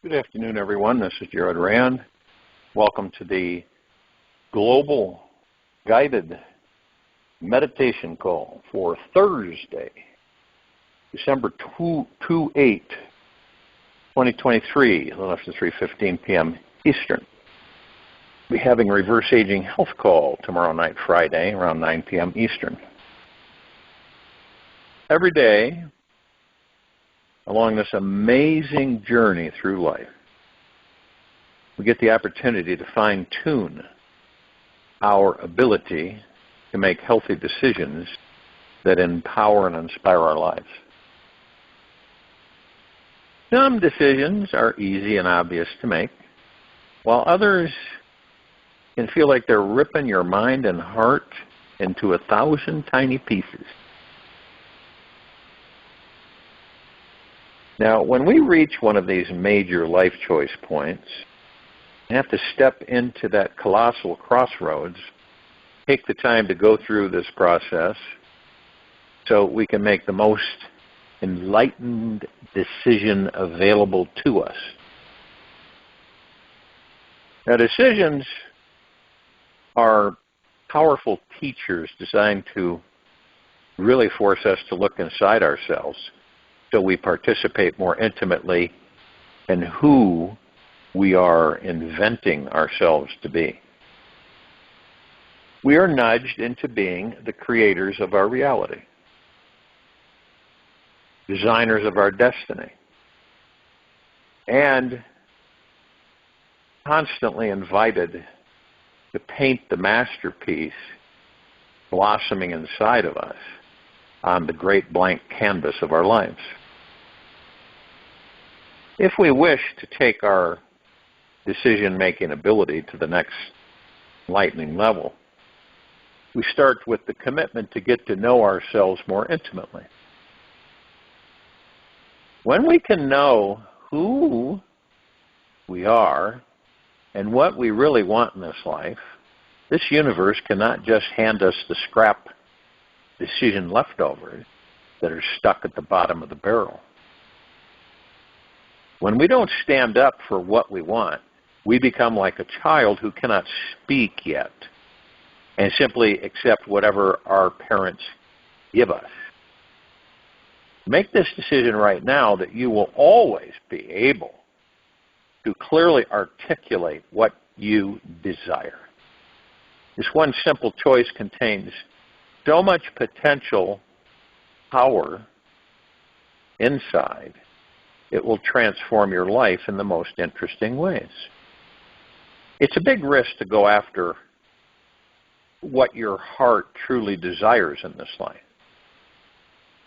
Good afternoon, everyone. This is Jared Rand. Welcome to the Global Guided Meditation Call for Thursday, December 8, 2023, a little after 3:15 p.m. Eastern. We'll be having a Reverse Aging Health Call tomorrow night, Friday, around 9 p.m. Eastern. Every day, along this amazing journey through life, we get the opportunity to fine-tune our ability to make healthy decisions that empower and inspire our lives. Some decisions are easy and obvious to make, while others can feel like they're ripping your mind and heart into 1,000 tiny pieces. Now, when we reach one of these major life choice points, we have to step into that colossal crossroads, take the time to go through this process so we can make the most enlightened decision available to us. Now, decisions are powerful teachers designed to really force us to look inside ourselves, so we participate more intimately in who we are inventing ourselves to be. We are nudged into being the creators of our reality, designers of our destiny, and constantly invited to paint the masterpiece blossoming inside of us on the great blank canvas of our lives. If we wish to take our decision-making ability to the next enlightening level, we start with the commitment to get to know ourselves more intimately. When we can know who we are and what we really want in this life, this universe cannot just hand us the scrap decision leftovers that are stuck at the bottom of the barrel. When we don't stand up for what we want, we become like a child who cannot speak yet and simply accept whatever our parents give us. Make this decision right now that you will always be able to clearly articulate what you desire. This one simple choice contains so much potential power inside, it will transform your life in the most interesting ways. It's a big risk to go after what your heart truly desires in this life.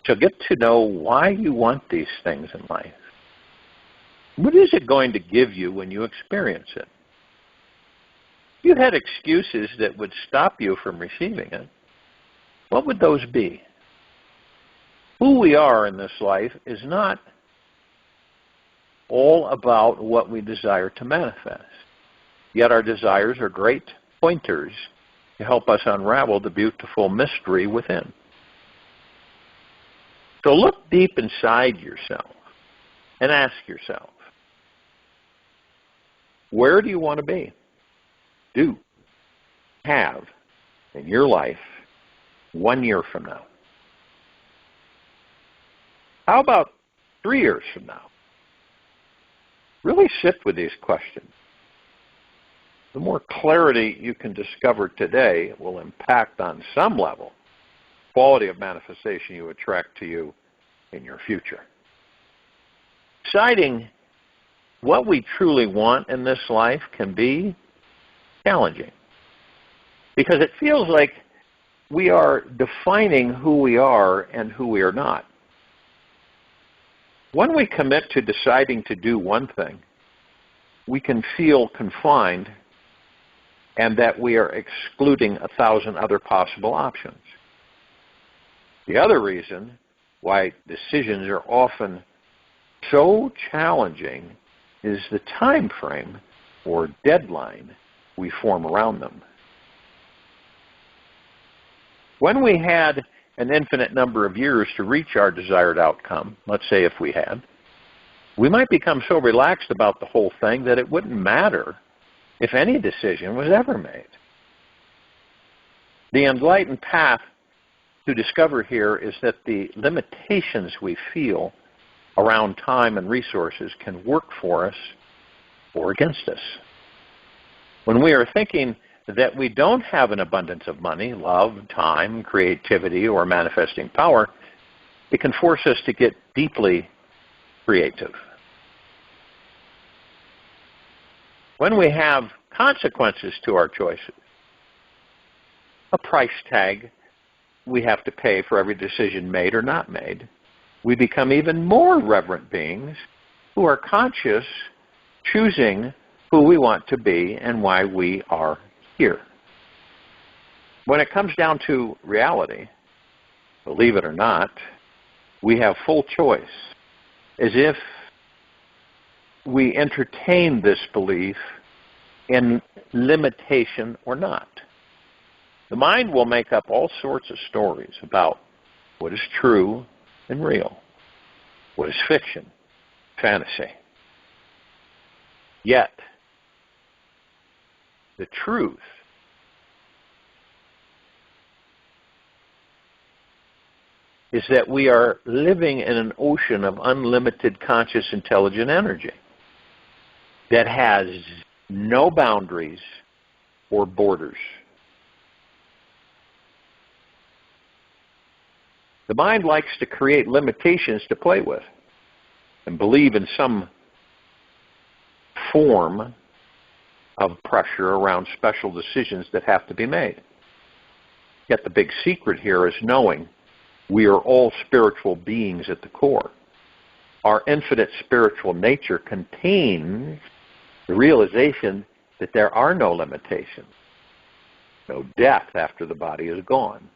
So get to know why you want these things in life. What is it going to give you when you experience it? If you had excuses that would stop you from receiving it, what would those be? Who we are in this life is not all about what we desire to manifest. Yet our desires are great pointers to help us unravel the beautiful mystery within. So look deep inside yourself and ask yourself, where do you want to be? Do have in your life 1 year from now? How about 3 years from now? Really sit with these questions. The more clarity you can discover today will impact on some level the quality of manifestation you attract to you in your future. Deciding what we truly want in this life can be challenging because it feels like we are defining who we are and who we are not. When we commit to deciding to do one thing, we can feel confined and that we are excluding 1,000 other possible options. The other reason why decisions are often so challenging is the time frame or deadline we form around them. When we had an infinite number of years to reach our desired outcome, let's say if we had, we might become so relaxed about the whole thing that it wouldn't matter if any decision was ever made. The enlightened path to discover here is that the limitations we feel around time and resources can work for us or against us. When we are thinking that we don't have an abundance of money, love, time, creativity, or manifesting power, it can force us to get deeply creative. When we have consequences to our choices, a price tag we have to pay for every decision made or not made, we become even more reverent beings who are conscious, choosing who we want to be and why we are here. When it comes down to reality, believe it or not, we have full choice, as if we entertain this belief in limitation or not. The mind will make up all sorts of stories about what is true and real, what is fiction, fantasy. Yet, the truth is that we are living in an ocean of unlimited conscious intelligent energy that has no boundaries or borders. The mind likes to create limitations to play with and believe in some form of pressure around special decisions that have to be made. Yet the big secret here is knowing we are all spiritual beings at the core. Our infinite spiritual nature contains the realization that there are no limitations, no death after the body is gone.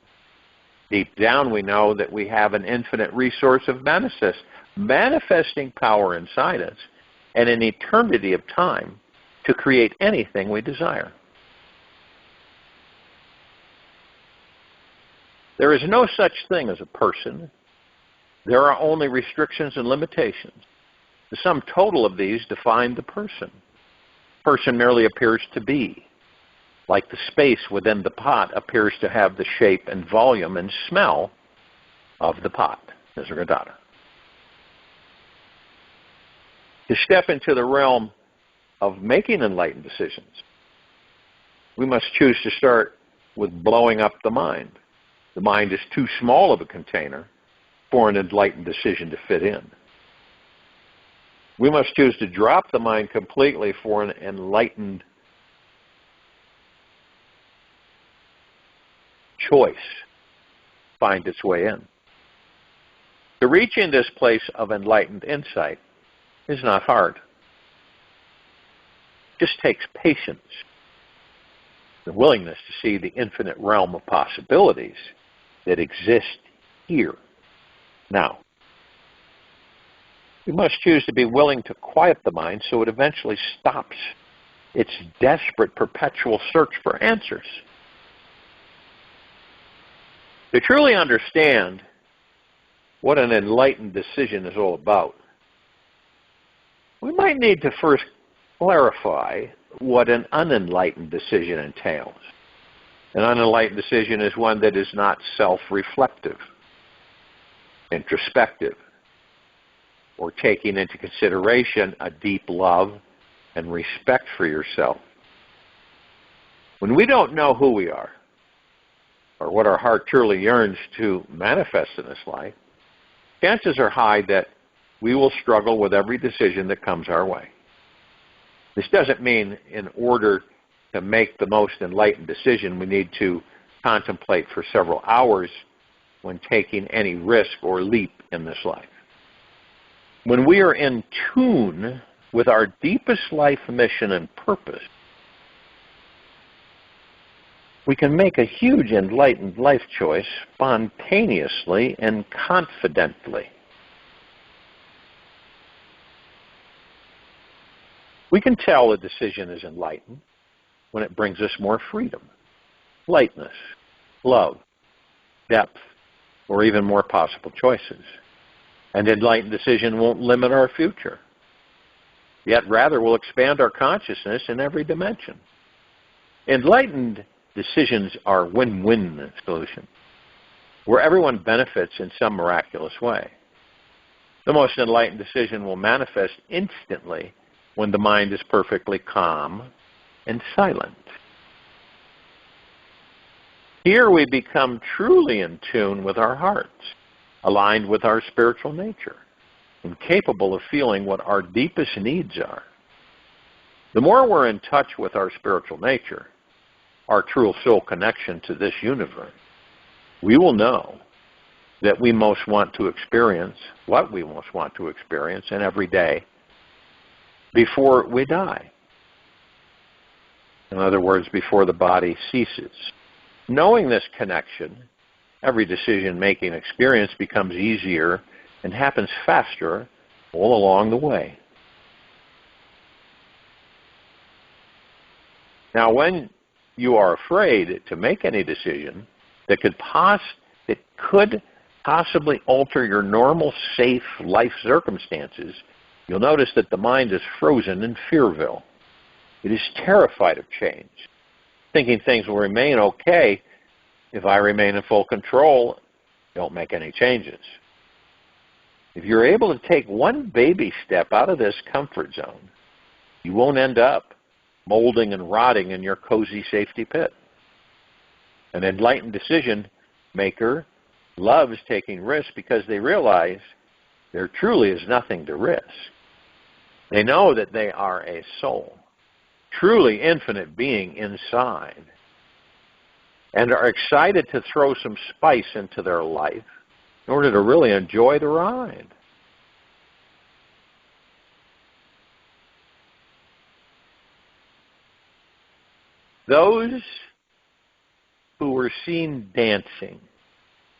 Deep down we know that we have an infinite resource of manifesting power inside us and an eternity of time to create anything we desire. There is no such thing as a person. There are only restrictions and limitations. The sum total of these define the person. Person merely appears to be, like the space within the pot appears to have the shape and volume and smell of the pot. Nisargadatta. To step into the realm of making enlightened decisions, we must choose to start with blowing up the mind. The mind is too small of a container for an enlightened decision to fit in. We must choose to drop the mind completely for an enlightened choice find its way in. To reach in this place of enlightened insight is not hard. It just takes patience, the willingness to see the infinite realm of possibilities that exist here, now. We must choose to be willing to quiet the mind so it eventually stops its desperate, perpetual search for answers. To truly understand what an enlightened decision is all about, we might need to first clarify what an unenlightened decision entails. An unenlightened decision is one that is not self-reflective, introspective, or taking into consideration a deep love and respect for yourself. When we don't know who we are, or what our heart truly yearns to manifest in this life, chances are high that we will struggle with every decision that comes our way. This doesn't mean in order to make the most enlightened decision, we need to contemplate for several hours when taking any risk or leap in this life. When we are in tune with our deepest life mission and purpose, we can make a huge enlightened life choice spontaneously and confidently. We can tell a decision is enlightened when it brings us more freedom, lightness, love, depth, or even more possible choices. An enlightened decision won't limit our future. yet rather will expand our consciousness in every dimension. Enlightened decisions are win-win solutions, where everyone benefits in some miraculous way. The most enlightened decision will manifest instantly when the mind is perfectly calm and silent. Here we become truly in tune with our hearts, aligned with our spiritual nature, and capable of feeling what our deepest needs are. The more we're in touch with our spiritual nature, our true soul connection to this universe, we will know that we most want to experience, what we most want to experience in every day before we die. In other words, before the body ceases. Knowing this connection, every decision-making experience becomes easier and happens faster all along the way. Now, when you are afraid to make any decision that could possibly alter your normal, safe life circumstances, you'll notice that the mind is frozen in Fearville. It is terrified of change, thinking things will remain okay if I remain in full control, don't make any changes. If you're able to take one baby step out of this comfort zone, you won't end up molding and rotting in your cozy safety pit. An enlightened decision maker loves taking risks because they realize there truly is nothing to risk. They know that they are a soul, truly infinite being inside, and are excited to throw some spice into their life in order to really enjoy the ride. Those who were seen dancing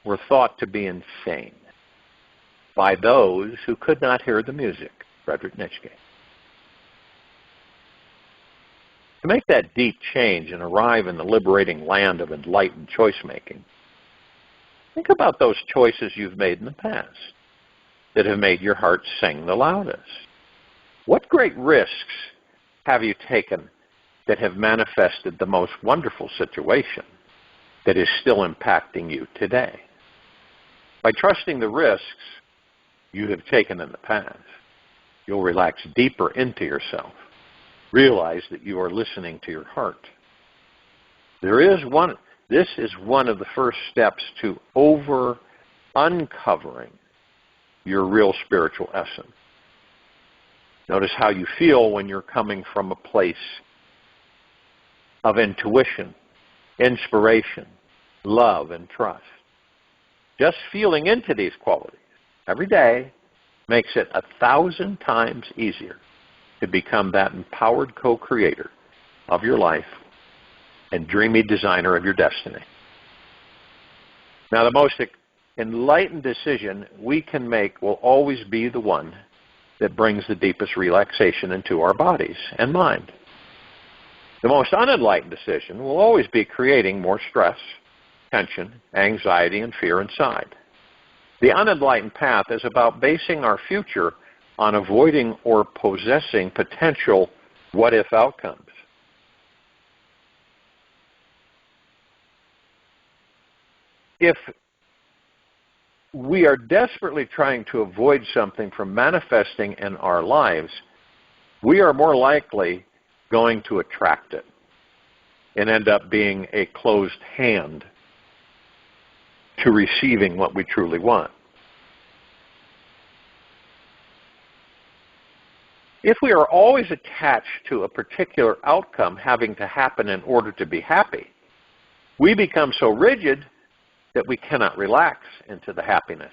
were thought to be insane by those who could not hear the music. Friedrich Nietzsche. To make that deep change and arrive in the liberating land of enlightened choice-making, think about those choices you've made in the past that have made your heart sing the loudest. What great risks have you taken that have manifested the most wonderful situation that is still impacting you today? By trusting the risks you have taken in the past, you'll relax deeper into yourself. Realize that you are listening to your heart. This is one of the first steps to uncovering your real spiritual essence. Notice how you feel when you're coming from a place of intuition, inspiration, love, and trust. Just feeling into these qualities every day makes it 1,000 times easier to become that empowered co-creator of your life and dreamy designer of your destiny. Now, the most enlightened decision we can make will always be the one that brings the deepest relaxation into our bodies and mind. The most unenlightened decision will always be creating more stress, tension, anxiety, and fear inside. The unenlightened path is about basing our future on avoiding or possessing potential what-if outcomes. If we are desperately trying to avoid something from manifesting in our lives, we are more likely going to attract it and end up being a closed hand to receiving what we truly want. If we are always attached to a particular outcome having to happen in order to be happy, we become so rigid that we cannot relax into the happiness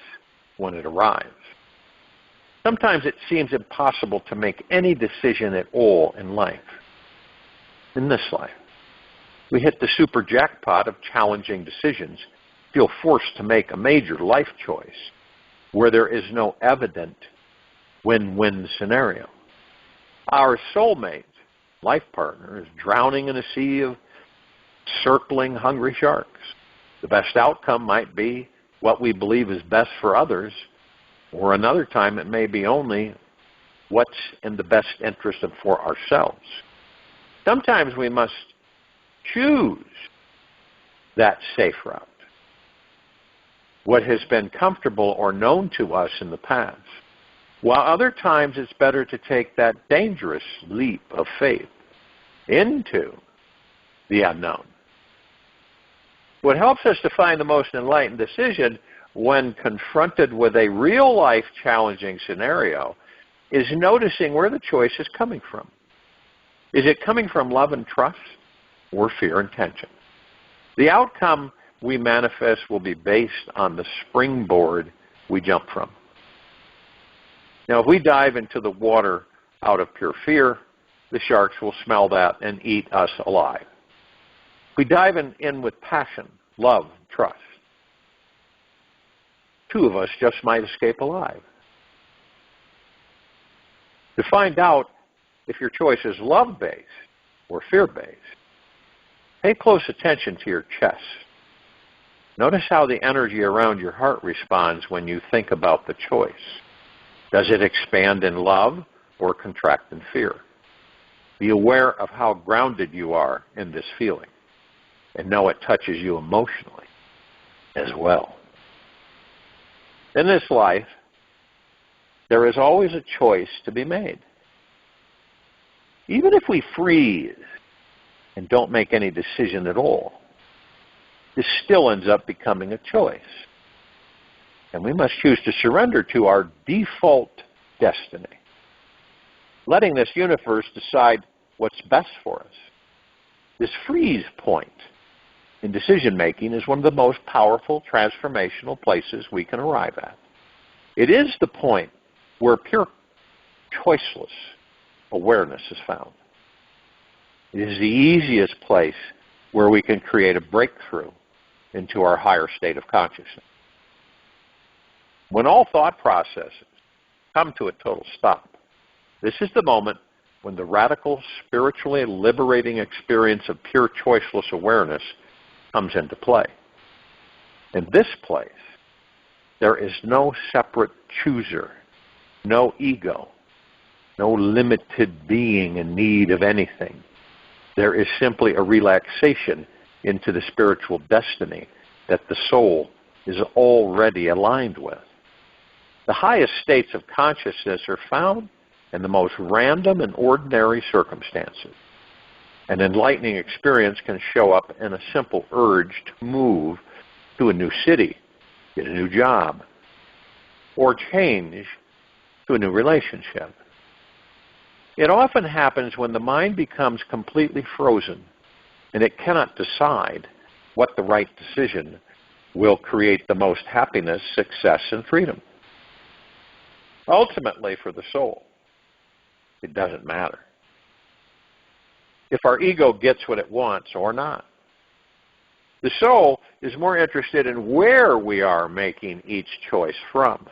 when it arrives. Sometimes it seems impossible to make any decision at all in life. In this life, we hit the super jackpot of challenging decisions, feel forced to make a major life choice where there is no evident win-win scenario. Our soulmate, life partner, is drowning in a sea of circling hungry sharks. The best outcome might be what we believe is best for others, or another time it may be only what's in the best interest of for ourselves. Sometimes we must choose that safe route, what has been comfortable or known to us in the past, while other times it's better to take that dangerous leap of faith into the unknown. What helps us to find the most enlightened decision when confronted with a real-life challenging scenario is noticing where the choice is coming from. Is it coming from love and trust or fear and tension? The outcome we manifest will be based on the springboard we jump from. Now, if we dive into the water out of pure fear, the sharks will smell that and eat us alive. If we dive in with passion, love, trust, two of us just might escape alive. To find out if your choice is love-based or fear-based, pay close attention to your chest. Notice how the energy around your heart responds when you think about the choice. Does it expand in love or contract in fear? Be aware of how grounded you are in this feeling, and know it touches you emotionally as well. In this life, there is always a choice to be made. Even if we freeze and don't make any decision at all, this still ends up becoming a choice. And we must choose to surrender to our default destiny, letting this universe decide what's best for us. This freeze point in decision-making is one of the most powerful transformational places we can arrive at. It is the point where pure choiceless awareness is found. It is the easiest place where we can create a breakthrough into our higher state of consciousness. When all thought processes come to a total stop, this is the moment when the radical, spiritually liberating experience of pure choiceless awareness comes into play. In this place, there is no separate chooser, no ego, no limited being in need of anything. There is simply a relaxation into the spiritual destiny that the soul is already aligned with. The highest states of consciousness are found in the most random and ordinary circumstances. An enlightening experience can show up in a simple urge to move to a new city, get a new job, or change to a new relationship. It often happens when the mind becomes completely frozen and it cannot decide what the right decision will create the most happiness, success, and freedom. Ultimately, for the soul, it doesn't matter if our ego gets what it wants or not. The soul is more interested in where we are making each choice from.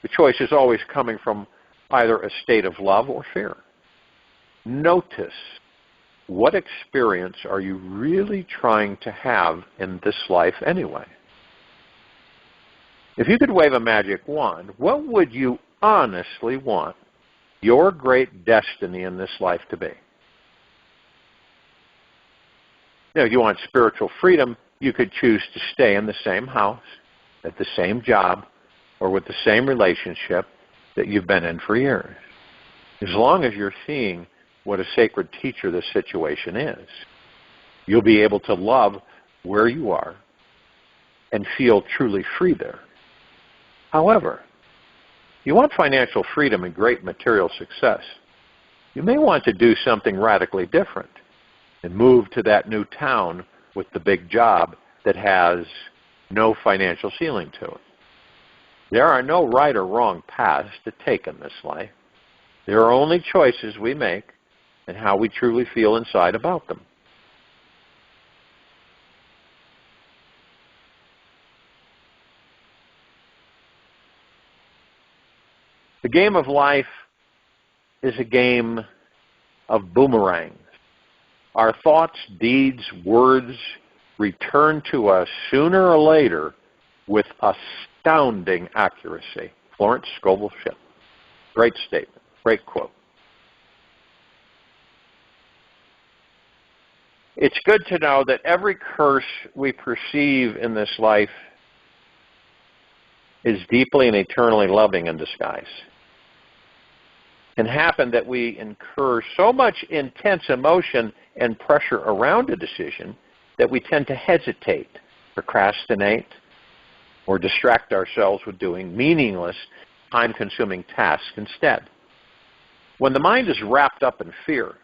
The choice is always coming from either a state of love or fear. Notice, what experience are you really trying to have in this life anyway? If you could wave a magic wand, what would you honestly want your great destiny in this life to be? If you want spiritual freedom, you could choose to stay in the same house, at the same job, or with the same relationship that you've been in for years. As long as you're seeing what a sacred teacher this situation is, you'll be able to love where you are and feel truly free there. However, you want financial freedom and great material success, you may want to do something radically different and move to that new town with the big job that has no financial ceiling to it. There are no right or wrong paths to take in this life. There are only choices we make and how we truly feel inside about them. The game of life is a game of boomerangs. Our thoughts, deeds, words return to us sooner or later with astounding accuracy. Florence Scovel Ship. Great statement. Great quote. It's good to know that every curse we perceive in this life is deeply and eternally loving in disguise. It can happen that we incur so much intense emotion and pressure around a decision that we tend to hesitate, procrastinate, or distract ourselves with doing meaningless, time-consuming tasks instead. When the mind is wrapped up in fear,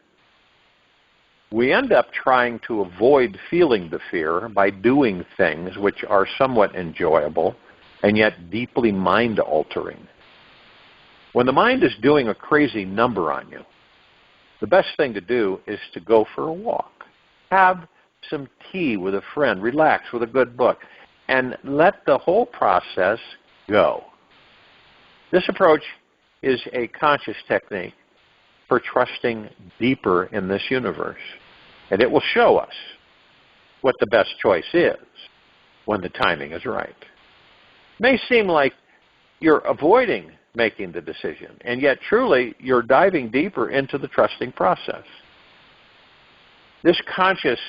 we end up trying to avoid feeling the fear by doing things which are somewhat enjoyable and yet deeply mind-altering. When the mind is doing a crazy number on you, the best thing to do is to go for a walk. Have some tea with a friend, relax with a good book, and let the whole process go. This approach is a conscious technique for trusting deeper in this universe, and it will show us what the best choice is when the timing is right. It may seem like you're avoiding making the decision, and yet truly you're diving deeper into the trusting process. This conscious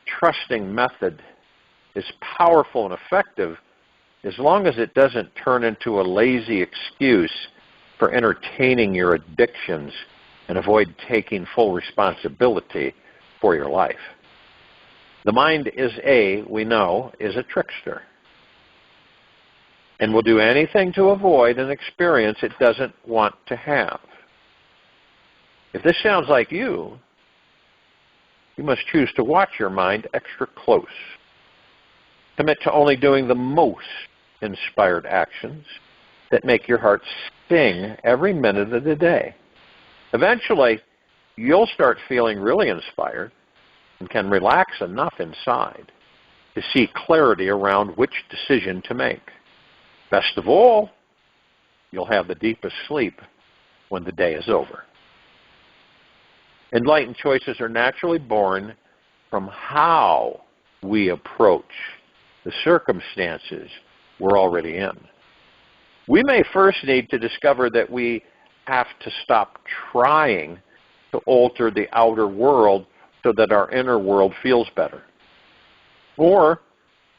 trusting method is powerful and effective as long as it doesn't turn into a lazy excuse for entertaining your addictions and avoid taking full responsibility for your life. The mind we know, is a trickster, and will do anything to avoid an experience it doesn't want to have. If this sounds like you must choose to watch your mind extra close. Commit to only doing the most inspired actions that make your heart sing every minute of the day. Eventually, you'll start feeling really inspired and can relax enough inside to see clarity around which decision to make. Best of all, you'll have the deepest sleep when the day is over. Enlightened choices are naturally born from how we approach the circumstances we're already in. We may first need to discover that we have to stop trying to alter the outer world so that our inner world feels better. Or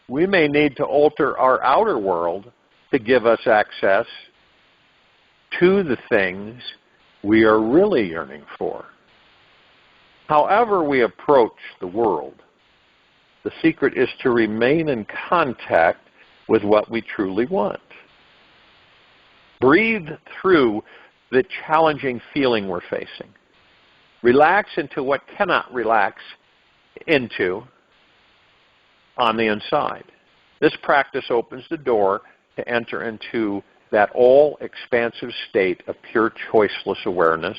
we may need to alter our outer world to give us access to the things we are really yearning for. However we approach the world, the secret is to remain in contact with what we truly want. Breathe through the challenging feeling we're facing. Relax into what cannot relax into on the inside. This practice opens the door to enter into that all-expansive state of pure choiceless awareness,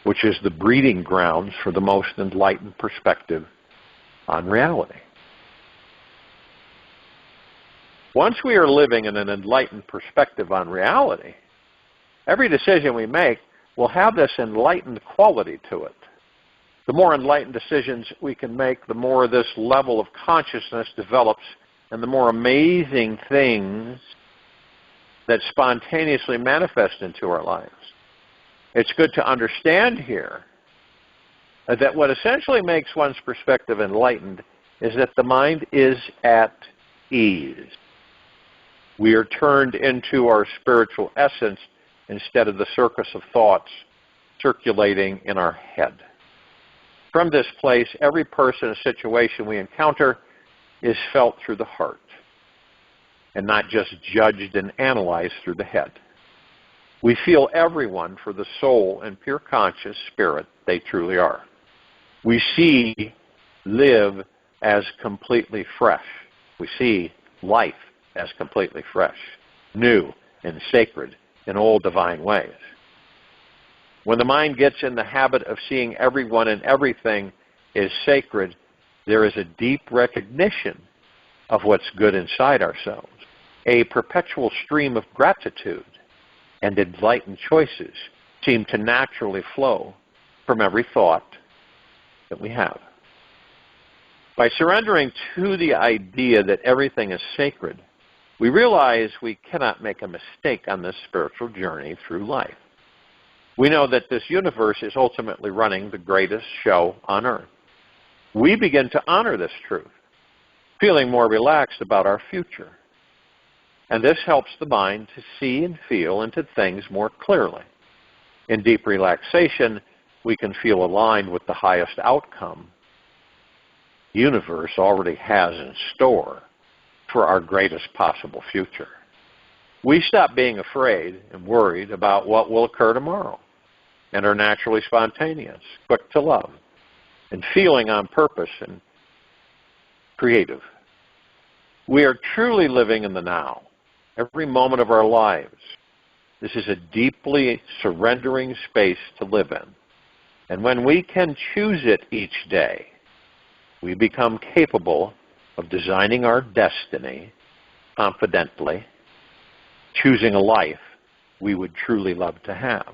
which is the breeding grounds for the most enlightened perspective on reality. Once we are living in an enlightened perspective on reality, every decision we make will have this enlightened quality to it. The more enlightened decisions we can make, the more this level of consciousness develops, and the more amazing things that spontaneously manifest into our lives. It's good to understand here that what essentially makes one's perspective enlightened is that the mind is at ease. We are turned into our spiritual essence instead of the circus of thoughts circulating in our head. From this place, every person and situation we encounter is felt through the heart and not just judged and analyzed through the head. We feel everyone for the soul and pure conscious spirit they truly are. We see, live as completely fresh. We see life as completely fresh, new and sacred in all divine ways. When the mind gets in the habit of seeing everyone and everything as sacred, there is a deep recognition of what's good inside ourselves, a perpetual stream of gratitude, and enlightened choices seem to naturally flow from every thought that we have. By surrendering to the idea that everything is sacred, we realize we cannot make a mistake on this spiritual journey through life. We know that this universe is ultimately running the greatest show on earth. We begin to honor this truth, feeling more relaxed about our future. And this helps the mind to see and feel into things more clearly. In deep relaxation, we can feel aligned with the highest outcome the universe already has in store for our greatest possible future. We stop being afraid and worried about what will occur tomorrow and are naturally spontaneous, quick to love, and feeling on purpose and creative. We are truly living in the now, every moment of our lives. This is a deeply surrendering space to live in. And when we can choose it each day, we become capable of designing our destiny confidently, choosing a life we would truly love to have.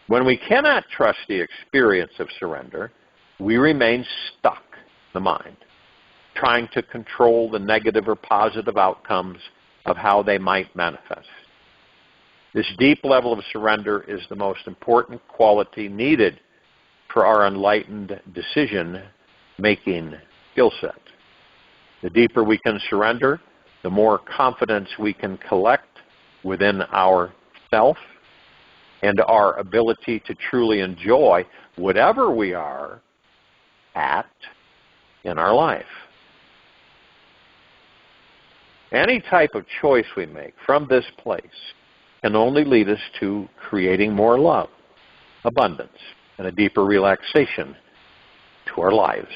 When we cannot trust the experience of surrender, we remain stuck in the mind, trying to control the negative or positive outcomes of how they might manifest. This deep level of surrender is the most important quality needed for our enlightened decision-making skill set. The deeper we can surrender, the more confidence we can collect within ourself and our ability to truly enjoy whatever we are at in our life. Any type of choice we make from this place can only lead us to creating more love, abundance, and a deeper relaxation to our lives.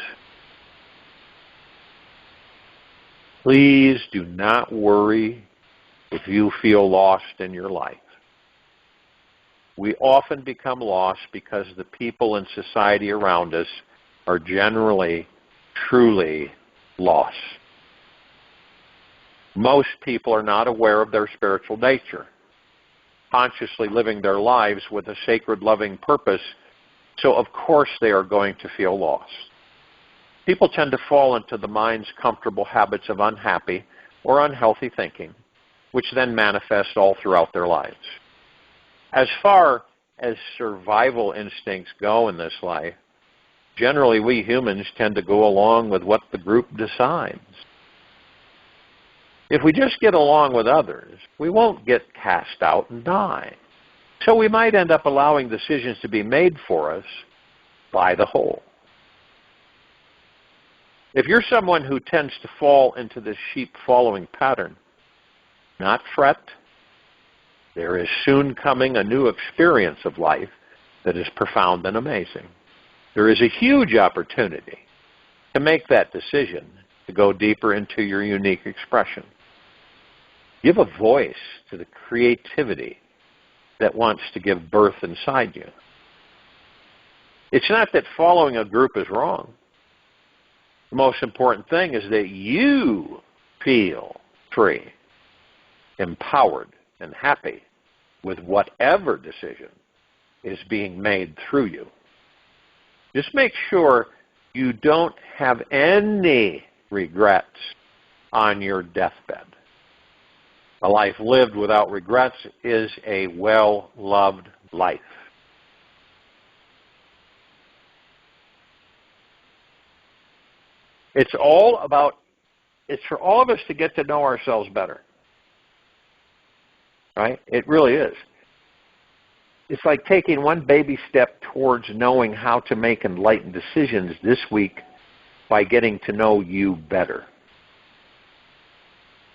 Please do not worry if you feel lost in your life. We often become lost because the people in society around us are generally, truly lost. Most people are not aware of their spiritual nature, consciously living their lives with a sacred, loving purpose, so of course they are going to feel lost. People tend to fall into the mind's comfortable habits of unhappy or unhealthy thinking, which then manifests all throughout their lives. As far as survival instincts go in this life, generally we humans tend to go along with what the group decides. If we just get along with others, we won't get cast out and die. So we might end up allowing decisions to be made for us by the whole. If you're someone who tends to fall into this sheep-following pattern, not fret. There is soon coming a new experience of life that is profound and amazing. There is a huge opportunity to make that decision to go deeper into your unique expression. Give a voice to the creativity that wants to give birth inside you. It's not that following a group is wrong. The most important thing is that you feel free, empowered, and happy with whatever decision is being made through you. Just make sure you don't have any regrets on your deathbed. A life lived without regrets is a well-loved life. It's for all of us to get to know ourselves better. Right? It really is. It's like taking one baby step towards knowing how to make enlightened decisions this week by getting to know you better.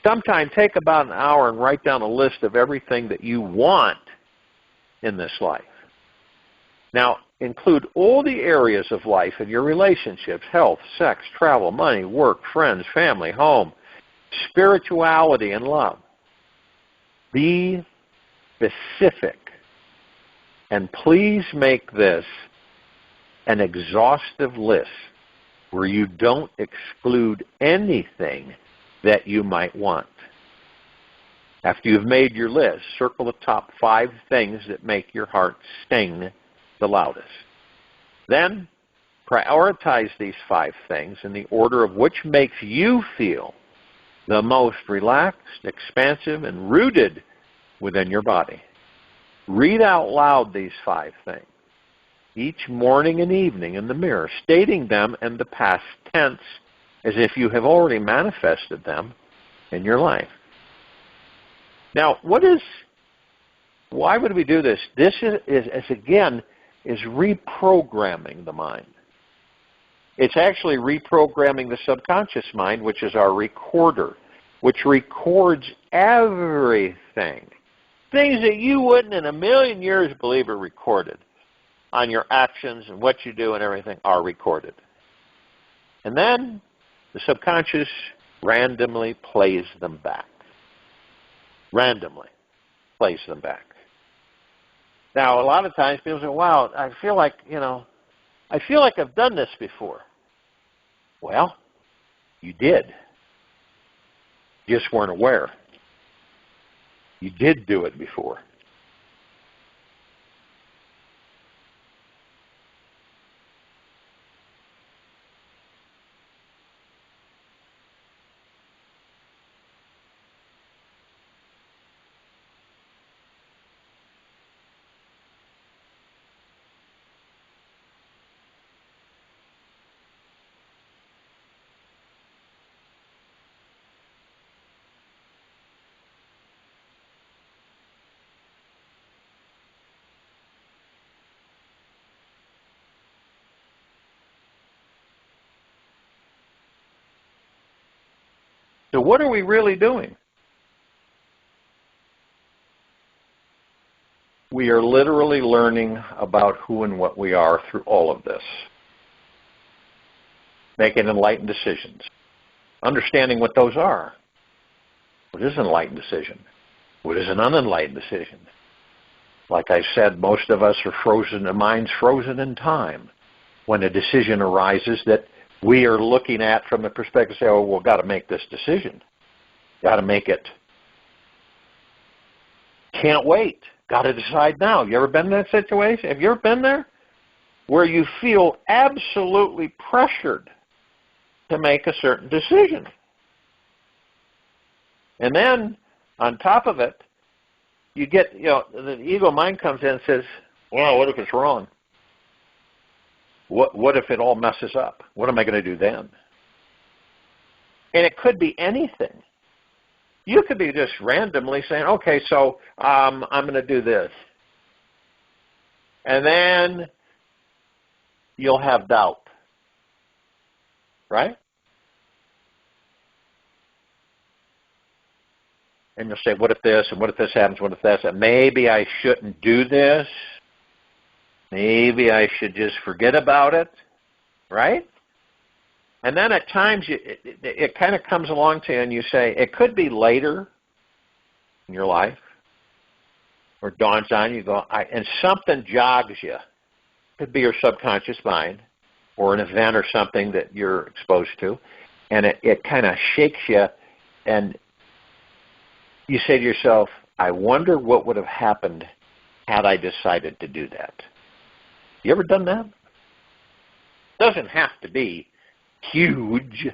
Sometime take about an hour and write down a list of everything that you want in this life. Now, include all the areas of life in your relationships: health, sex, travel, money, work, friends, family, home, spirituality, and love. Be specific. And please make this an exhaustive list where you don't exclude anything that you might want. After you've made your list, circle the top 5 things that make your heart sing the loudest. Then, prioritize these 5 things in the order of which makes you feel the most relaxed, expansive, and rooted within your body. Read out loud these 5 things each morning and evening in the mirror, stating them in the past tense as if you have already manifested them in your life. Now, why would we do this? This is reprogramming the mind. It's actually reprogramming the subconscious mind, which is our recorder, which records everything. Things that you wouldn't in a million years believe are recorded on your actions and what you do and everything are recorded. And then the subconscious randomly plays them back. Randomly plays them back. Now, a lot of times people say, wow, I feel like I've done this before. Well, you did. You just weren't aware. You did do it before. So what are we really doing? We are literally learning about who and what we are through all of this. Making enlightened decisions. Understanding what those are. What is an enlightened decision? What is an unenlightened decision? Like I said, most of us are frozen, the mind's frozen in time. When a decision arises that we are looking at from the perspective of, say, oh, well, got to make this decision. Got to make it. Can't wait. Got to decide now. You ever been in that situation? Have you ever been there? Where you feel absolutely pressured to make a certain decision. And then, on top of it, you get, the ego mind comes in and says, well, what if it's wrong? What if it all messes up? What am I going to do then? And it could be anything. You could be just randomly saying, okay, so I'm going to do this. And then you'll have doubt. Right? And you'll say, what if this, and what if this happens, what if that happens? Maybe I shouldn't do this. Maybe I should just forget about it, right? And then at times it kind of comes along to you and you say, it could be later in your life, or dawns on you, and something jogs you. It could be your subconscious mind, or an event or something that you're exposed to, and it kind of shakes you, and you say to yourself, I wonder what would have happened had I decided to do that. You ever done that? Doesn't have to be huge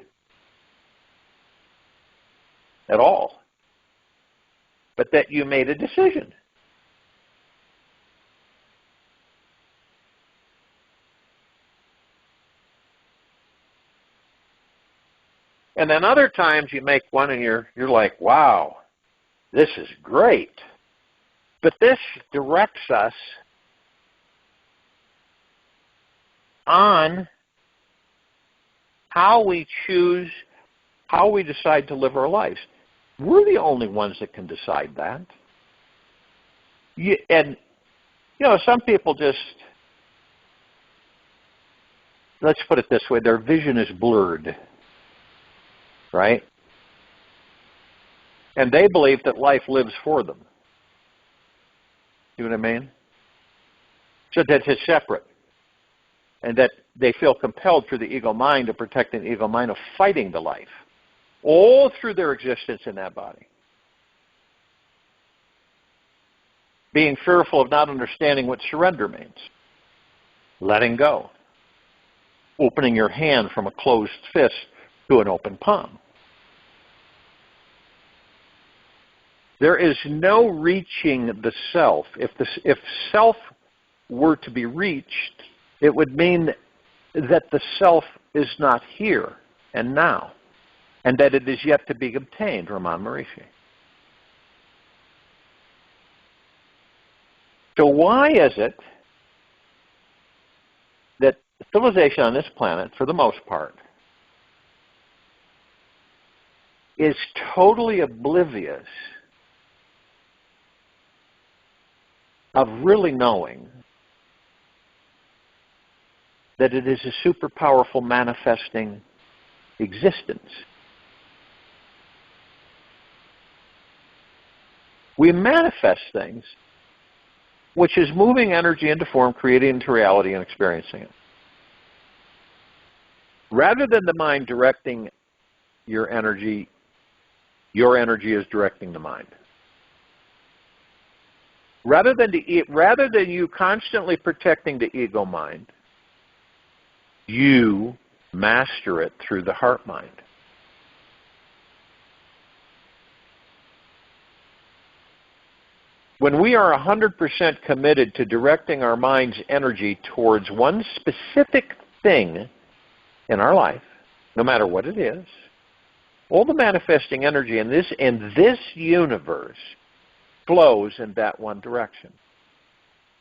at all, but that you made a decision. And then other times you make one and you're like, wow, this is great. But this directs us on how we choose, how we decide to live our lives. We're the only ones that can decide that. Some people just, let's put it this way, their vision is blurred, right? And they believe that life lives for them. You know what I mean? So that it's separate. And that they feel compelled through the ego mind, to protect the ego mind, of fighting the life all through their existence in that body. Being fearful of not understanding what surrender means. Letting go. Opening your hand from a closed fist to an open palm. There is no reaching the self. If self were to be reached, it would mean that the self is not here and now, and that it is yet to be obtained, Ramon Maharishi. So why is it that civilization on this planet, for the most part, is totally oblivious of really knowing that it is a super powerful manifesting existence? We manifest things, which is moving energy into form, creating into reality, and experiencing it. Rather than the mind directing your energy is directing the mind. Rather than you constantly protecting the ego mind, you master it through the heart mind. When we are 100% committed to directing our mind's energy towards one specific thing in our life, no matter what it is, all the manifesting energy in this universe flows in that one direction.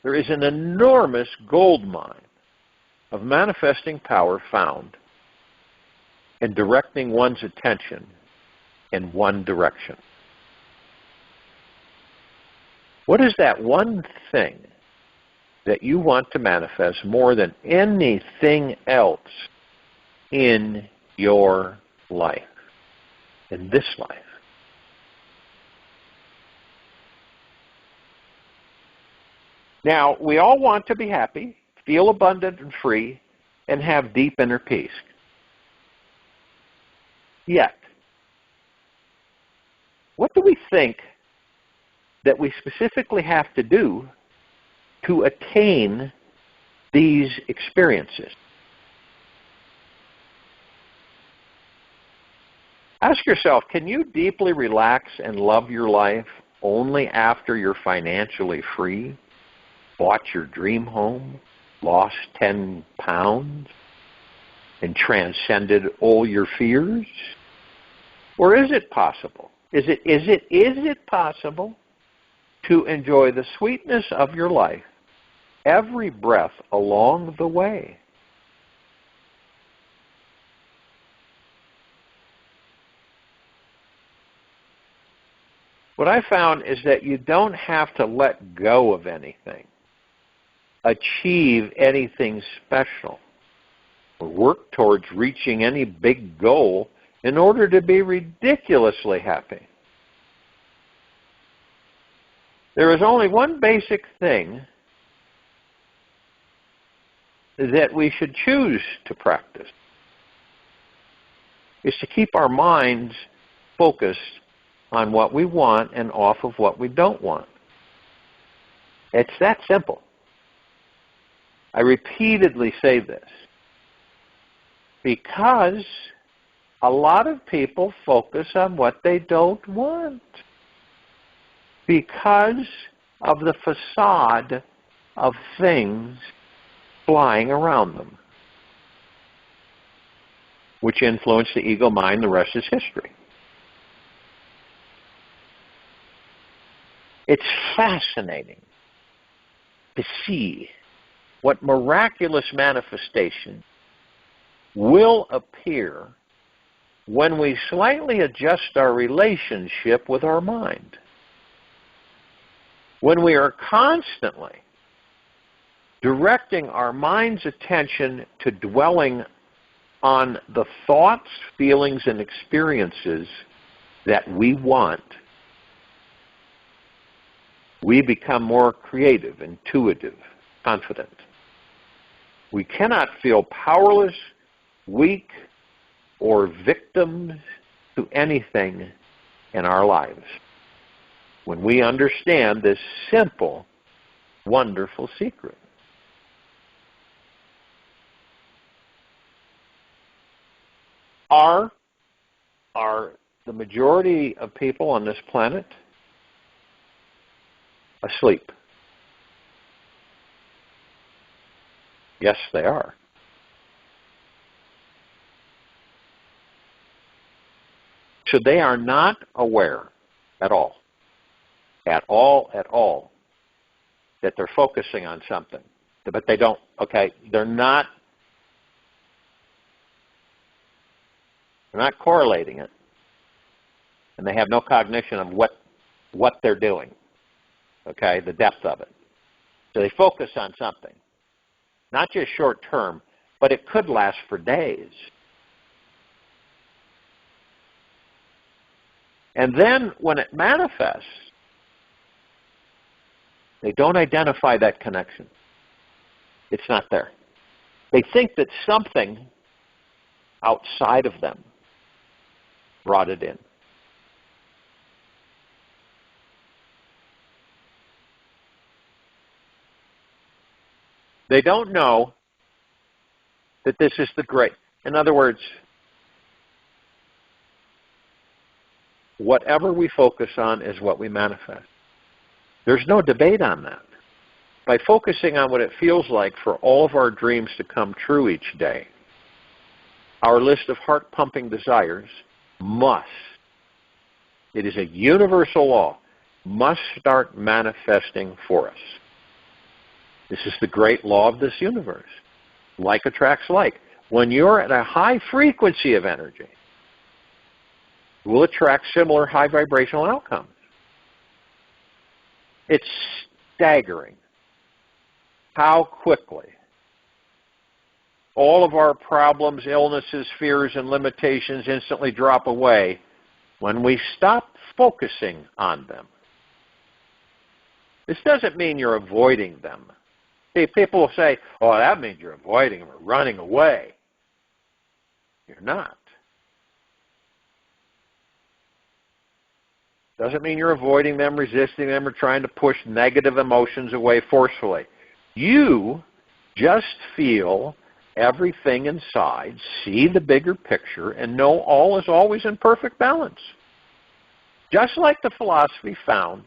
There is an enormous gold mine of manifesting power found in directing one's attention in one direction. What is that one thing that you want to manifest more than anything else in your life, in this life? Now, we all want to be happy, feel abundant and free, and have deep inner peace. Yet, what do we think that we specifically have to do to attain these experiences? Ask yourself, can you deeply relax and love your life only after you're financially free, bought your dream home, lost 10 pounds, and transcended all your fears? Or is it possible? Is it possible to enjoy the sweetness of your life every breath along the way? What I found is that you don't have to let go of anything, achieve anything special, or work towards reaching any big goal in order to be ridiculously happy. There is only one basic thing that we should choose to practice. Is to keep our minds focused on what we want and off of what we don't want. It's that simple. I repeatedly say this because a lot of people focus on what they don't want because of the facade of things flying around them, which influence the ego mind. The rest is history. It's fascinating to see what miraculous manifestation will appear when we slightly adjust our relationship with our mind. When we are constantly directing our mind's attention to dwelling on the thoughts, feelings, and experiences that we want, we become more creative, intuitive, confident. We cannot feel powerless, weak, or victims to anything in our lives when we understand this simple, wonderful secret. Are the majority of people on this planet asleep. Yes, they are. So they are not aware at all, that they're focusing on something. But they don't, they're not correlating it. And they have no cognition of what they're doing, the depth of it. So they focus on something, not just short term, but it could last for days. And then when it manifests, they don't identify that connection. It's not there. They think that something outside of them brought it in. They don't know that this is the great. In other words, whatever we focus on is what we manifest. There's no debate on that. By focusing on what it feels like for all of our dreams to come true each day, our list of heart-pumping desires must, it is a universal law, must start manifesting for us. This is the great law of this universe. Like attracts like. When you're at a high frequency of energy, you will attract similar high vibrational outcomes. It's staggering how quickly all of our problems, illnesses, fears, and limitations instantly drop away when we stop focusing on them. This doesn't mean you're avoiding them. See, people will say, oh, that means you're avoiding them or running away. You're not. Doesn't mean you're avoiding them, resisting them, or trying to push negative emotions away forcefully. You just feel everything inside, see the bigger picture, and know all is always in perfect balance. Just like the philosophy found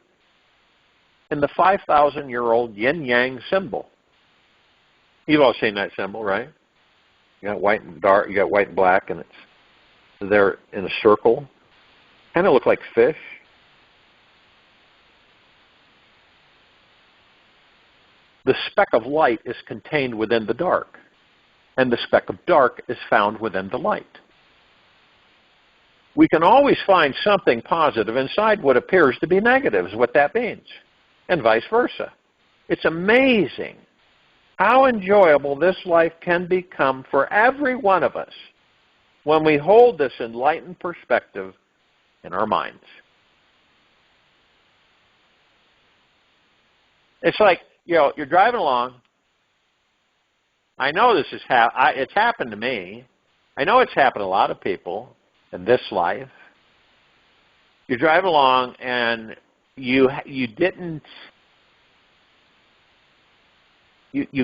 in the 5,000-year-old yin-yang symbol. You've all seen that symbol, right? You got white and dark, you got white and black, and it's there in a circle. Kind of look like fish. The speck of light is contained within the dark, and the speck of dark is found within the light. We can always find something positive inside what appears to be negative, is what that means, and vice versa. It's amazing how enjoyable this life can become for every one of us when we hold this enlightened perspective in our minds. It's like, you're driving along. I know this is it's happened to me. I know it's happened to a lot of people in this life. You're driving along and you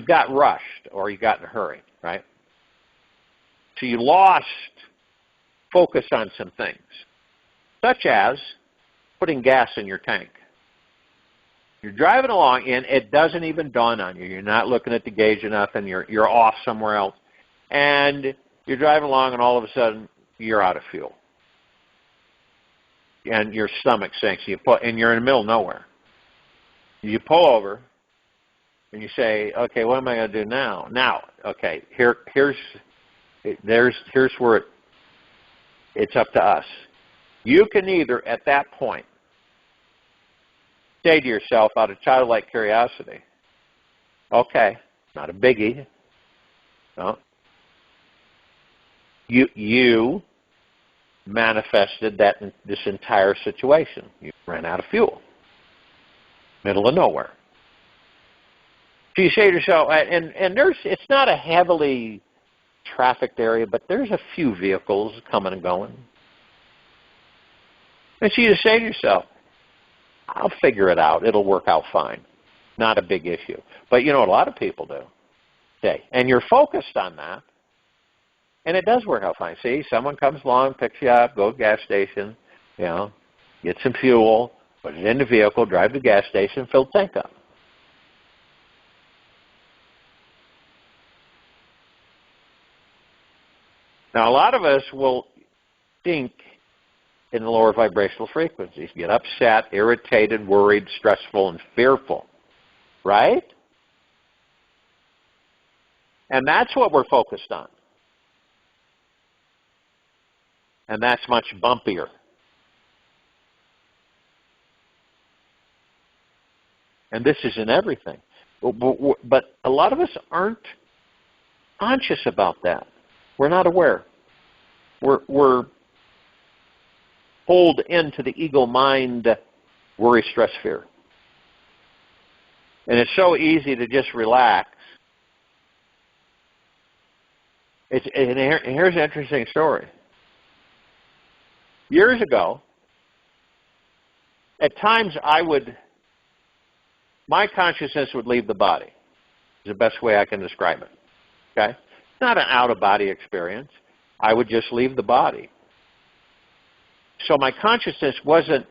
got rushed or you got in a hurry, right? So you lost focus on some things, such as putting gas in your tank. You're driving along, and it doesn't even dawn on you. You're not looking at the gauge enough, and you're off somewhere else. And you're driving along, and all of a sudden, you're out of fuel. And your stomach sinks, and you're in the middle of nowhere. You pull over, and you say, okay, what am I going to do now? Now, okay, here's where it's up to us. You can either, at that point, say to yourself out of childlike curiosity, okay, not a biggie. No. You manifested this entire situation. You ran out of fuel. Middle of nowhere. So you say to yourself, and it's not a heavily trafficked area, but there's a few vehicles coming and going. And so you say to yourself, I'll figure it out. It'll work out fine. Not a big issue. But you know what a lot of people do? Okay. And you're focused on that, and it does work out fine. See, someone comes along, picks you up, go to the gas station, get some fuel, Put it in the vehicle, drive to the gas station, fill the tank up. Now, a lot of us will think in the lower vibrational frequencies, get upset, irritated, worried, stressful, and fearful, right? And that's what we're focused on. And that's much bumpier. And this is in everything. But a lot of us aren't conscious about that. We're not aware. We're pulled into the ego mind, worry, stress, fear. And it's so easy to just relax. And here's an interesting story. Years ago, at times my consciousness would leave the body. Is the best way I can describe it. Okay? It's not an out-of-body experience. I would just leave the body. So my consciousness wasn't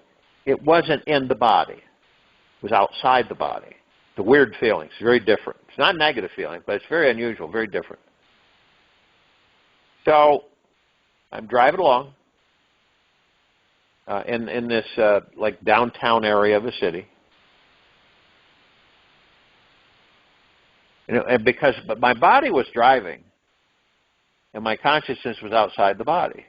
in the body. It was outside the body. It's a weird feeling. It's very different. It's not a negative feeling, but it's very unusual, very different. So I'm driving along in this like downtown area of the city. But my body was driving, and my consciousness was outside the body.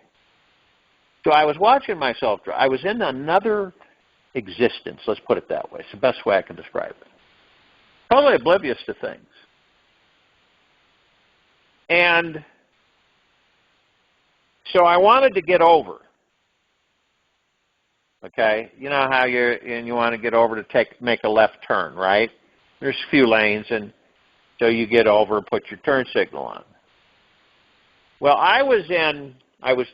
So I was watching myself drive. I was in another existence, let's put it that way. It's the best way I can describe it. Totally oblivious to things. And so I wanted to get over. Okay? You know how you want to get over to make a left turn, right? There's a few lanes, and so you get over and put your turn signal on. Well, I was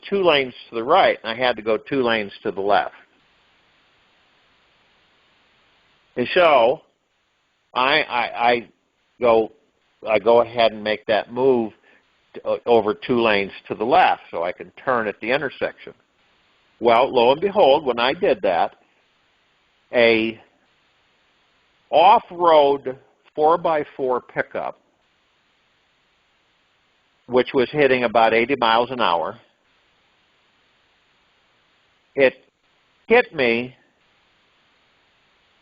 2 lanes to the right, and I had to go 2 lanes to the left. And so I go ahead and make that move over 2 lanes to the left so I can turn at the intersection. Well, lo and behold, when I did that, a off-road 4x4 pickup, which was hitting about 80 miles an hour, it hit me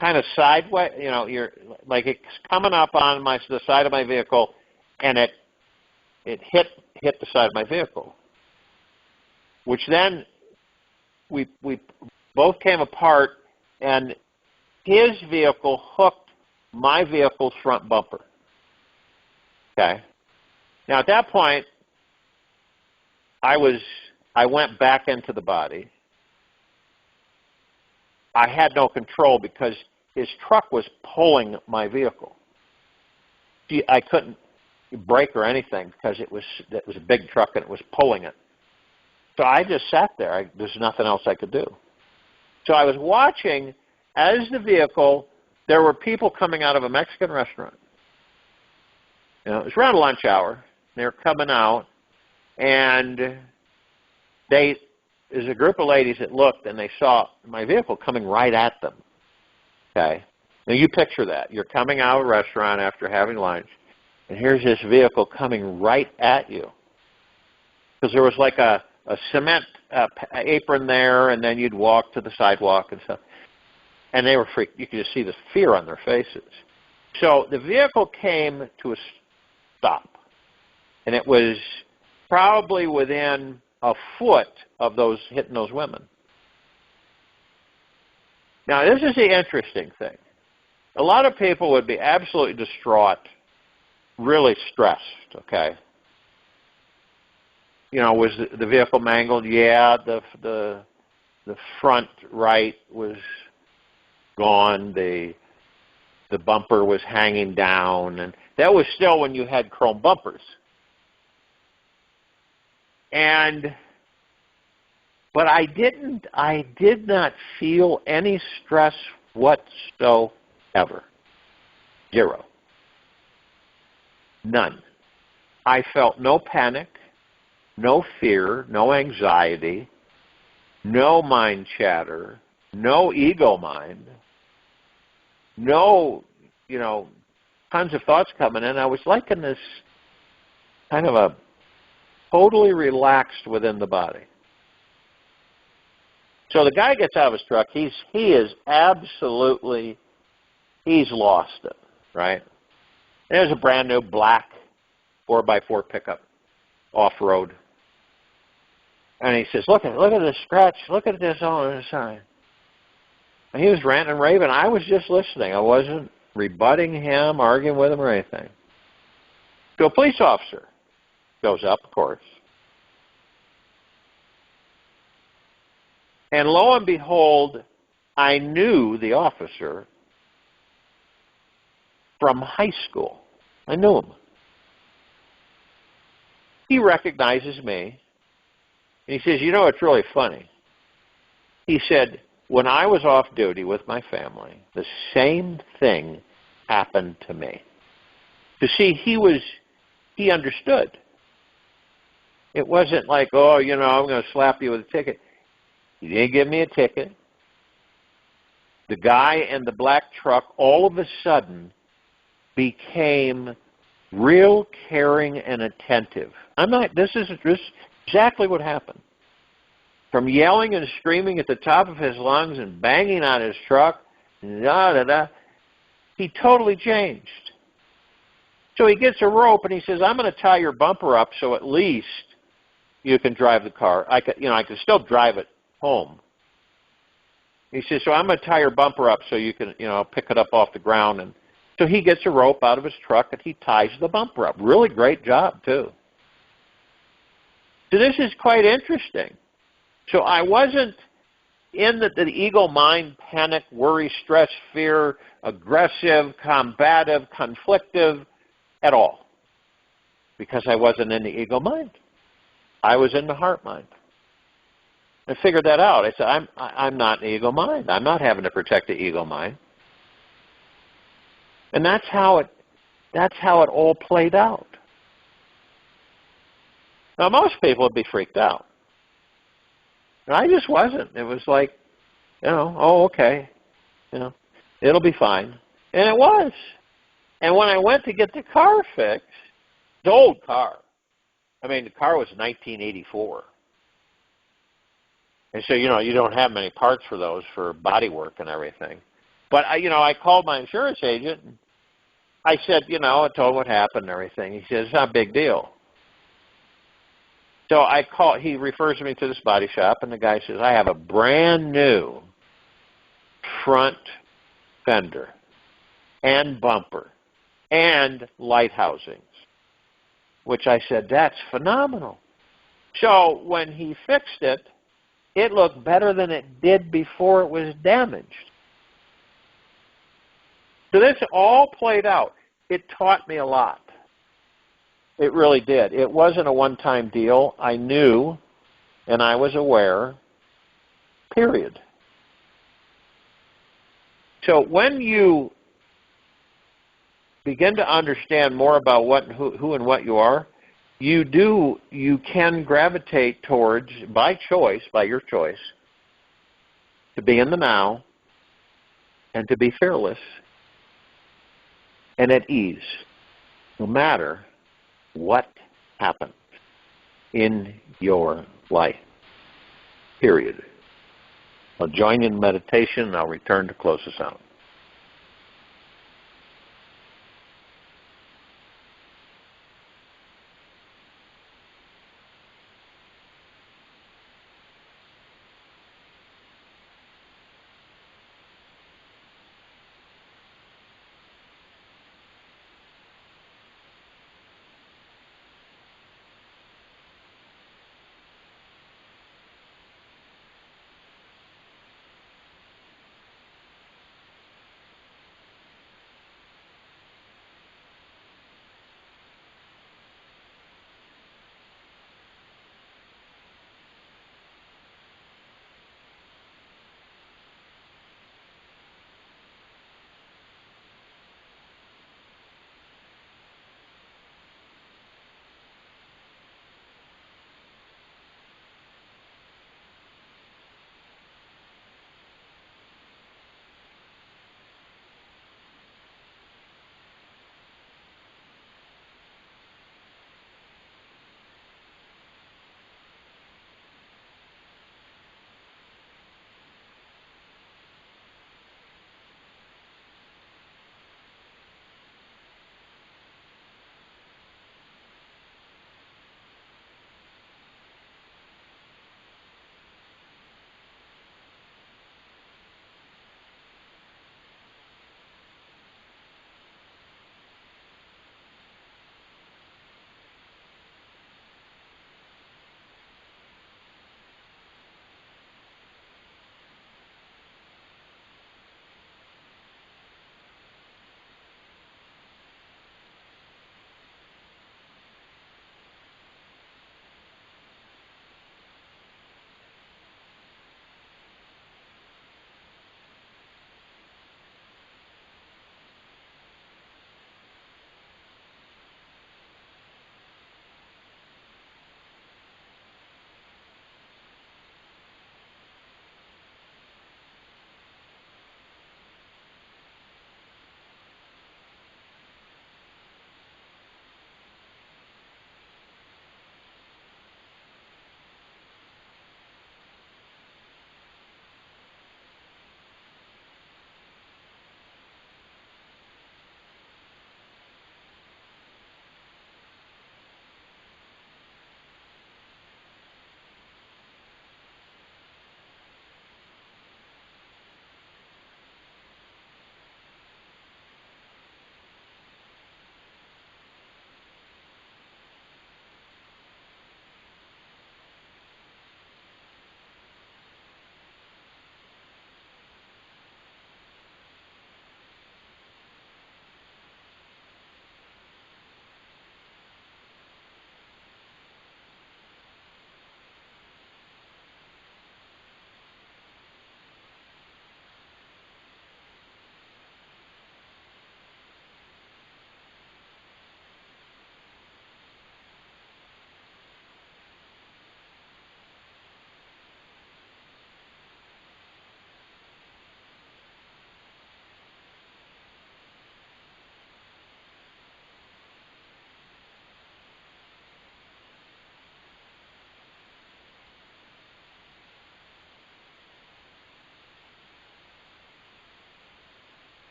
kind of sideways. You're like it's coming up on the side of my vehicle, and it hit the side of my vehicle, which then we both came apart, and his vehicle hooked my vehicle's front bumper. Okay. Now at that point, I went back into the body. I had no control because his truck was pulling my vehicle. I couldn't brake or anything because it was a big truck and it was pulling it. So I just sat there. There's nothing else I could do. So I was watching as the vehicle, there were people coming out of a Mexican restaurant. It was around lunch hour. They were coming out, and there's a group of ladies that looked, and they saw my vehicle coming right at them. Okay? Now you picture that. You're coming out of a restaurant after having lunch, and here's this vehicle coming right at you. Because there was like a cement apron there, and then you'd walk to the sidewalk and stuff. And they were freaked. You could just see the fear on their faces. So the vehicle came to a stop. And it was probably within a foot of hitting those women. Now, this is the interesting thing. A lot of people would be absolutely distraught, really stressed, okay? Was the vehicle mangled? Yeah, the front right was gone. The bumper was hanging down, and that was still when you had chrome bumpers. But I did not feel any stress whatsoever. Zero. None. I felt no panic, no fear, no anxiety, no mind chatter, no ego mind, no, tons of thoughts coming in. I was like in this kind of a totally relaxed within the body. So the guy gets out of his truck. He's lost it, right? There's a brand new black 4x4 pickup, off-road. And he says, look at this scratch. Look at this on the side. And he was ranting and raving. I was just listening. I wasn't rebutting him, arguing with him or anything. So a police officer goes up, of course. And lo and behold, I knew the officer from high school. I knew him. He recognizes me. And he says, it's really funny. He said, when I was off duty with my family, the same thing happened to me. You see, he understood. It wasn't like, I'm going to slap you with a ticket. He didn't give me a ticket. The guy in the black truck all of a sudden became real caring and attentive. This is exactly what happened. From yelling and screaming at the top of his lungs and banging on his truck, he totally changed. So he gets a rope and he says, I'm going to tie your bumper up so at least you can drive the car. I can still drive it home. He says, so I'm going to tie your bumper up so you can, pick it up off the ground. And so he gets a rope out of his truck and he ties the bumper up. Really great job, too. So this is quite interesting. So I wasn't in the ego mind, panic, worry, stress, fear, aggressive, combative, conflictive at all. Because I wasn't in the ego mind. I was in the heart mind. I figured that out. I said, I'm not in the ego mind. I'm not having to protect the ego mind. And that's how it all played out. Now, most people would be freaked out. And I just wasn't. It was like, okay, it'll be fine. And it was. And when I went to get the car fixed, the old car, the car was 1984. And so, you don't have many parts for those for body work and everything. But, I called my insurance agent. And I said, I told him what happened and everything. He said, it's not a big deal. So he refers me to this body shop, and the guy says, I have a brand new front fender and bumper and light housings, which I said, that's phenomenal. So when he fixed it, it looked better than it did before it was damaged. So this all played out. It taught me a lot. It really did. It wasn't a one-time deal. I knew and I was aware, period. So when you begin to understand more about who and what you are, you can gravitate towards, by your choice, to be in the now and to be fearless and at ease, no matter what happens in your life, period. I'll join you in meditation and I'll return to close us out.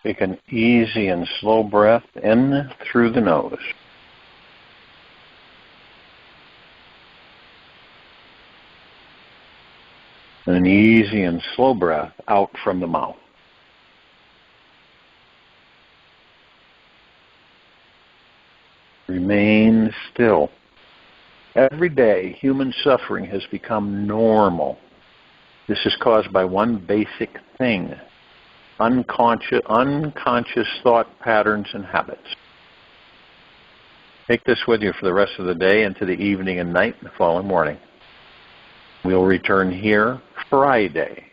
Take an easy and slow breath in through the nose. An easy and slow breath out from the mouth. Remain still. Every day, human suffering has become normal. This is caused by one basic thing: unconscious thought patterns and habits. Take this with you for the rest of the day into the evening and night and the following morning. We'll return here Friday,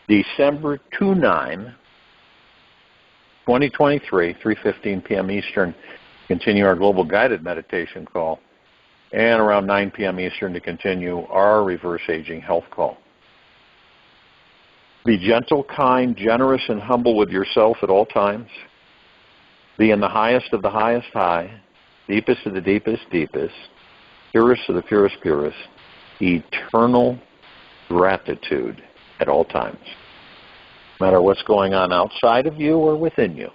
December 29, 2023, 3:15 p.m. Eastern. Continue our global guided meditation call, and around 9 p.m. Eastern to continue our reverse aging health call. Be gentle, kind, generous, and humble with yourself at all times. Be in the highest of the highest high, deepest of the deepest deepest, purest of the purest purest, eternal gratitude at all times. No matter what's going on outside of you or within you.